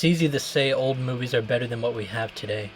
It's easy to say old movies are better than what we have today.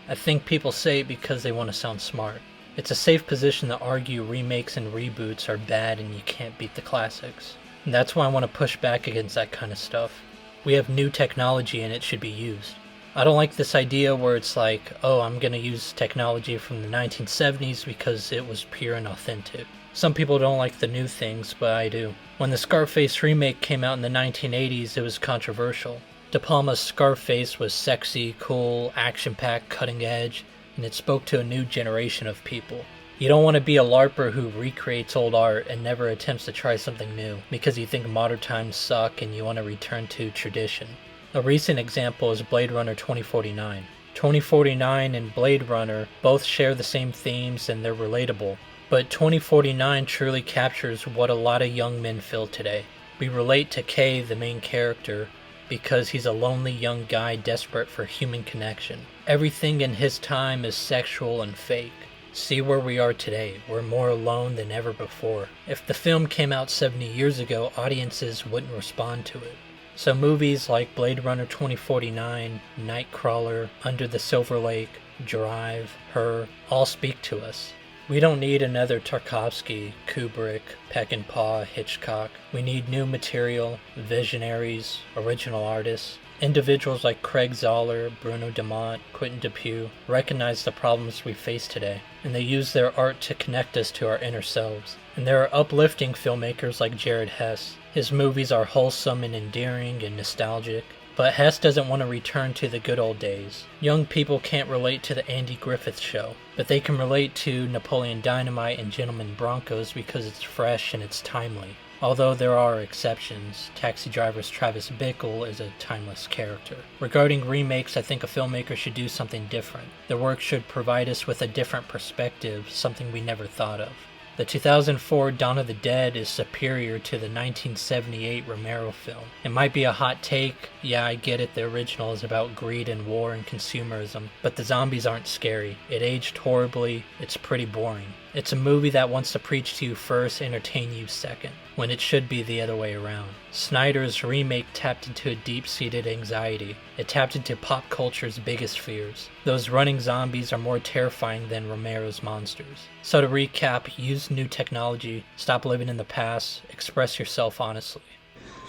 I think people say it because they want to sound smart. It's a safe position to argue remakes and reboots are bad and you can't beat the classics. And that's why I want to push back against that kind of stuff. We have new technology and it should be used. I don't like this idea where it's like, oh, I'm gonna use technology from the 1970s because it was pure and authentic. Some people don't like the new things, but I do. When the Scarface remake came out in the 1980s, it was controversial. De Palma's Scarface was sexy, cool, action-packed, cutting edge, and it spoke to a new generation of people. You don't want to be a LARPer who recreates old art and never attempts to try something new because you think modern times suck and you want to return to tradition. A recent example is Blade Runner 2049. 2049 and Blade Runner both share the same themes and they're relatable, but 2049 truly captures what a lot of young men feel today. We relate to Kay, the main character, because he's a lonely young guy desperate for human connection. Everything in his time is sexual and fake. See where we are today. We're more alone than ever before. If the film came out 70 years ago, audiences wouldn't respond to it. So movies like Blade Runner 2049, Nightcrawler, Under the Silver Lake, Drive, Her, all speak to us. We don't need another Tarkovsky, Kubrick, Peckinpah, Hitchcock. We need new material, visionaries, original artists. Individuals like Craig Zoller, Bruno Dumont, Quentin Dupieux recognize the problems we face today, and they use their art to connect us to our inner selves. And there are uplifting filmmakers like Jared Hess. His movies are wholesome and endearing and nostalgic, but Hess doesn't want to return to the good old days. Young people can't relate to the Andy Griffith Show, but they can relate to Napoleon Dynamite and Gentlemen Broncos because it's fresh and it's timely. Although there are exceptions, Taxi Driver's Travis Bickle is a timeless character. Regarding remakes, I think a filmmaker should do something different. Their work should provide us with a different perspective, something we never thought of. The 2004 Dawn of the Dead is superior to the 1978 Romero film. It might be a hot take, yeah I get it, the original is about greed and war and consumerism, but the zombies aren't scary. It aged horribly, it's pretty boring. It's a movie that wants to preach to you first, entertain you second, when it should be the other way around. Snyder's remake tapped into a deep-seated anxiety. It tapped into pop culture's biggest fears. Those running zombies are more terrifying than Romero's monsters. So to recap, use new technology, stop living in the past, express yourself honestly.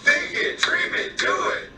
Think it, dream it, do it!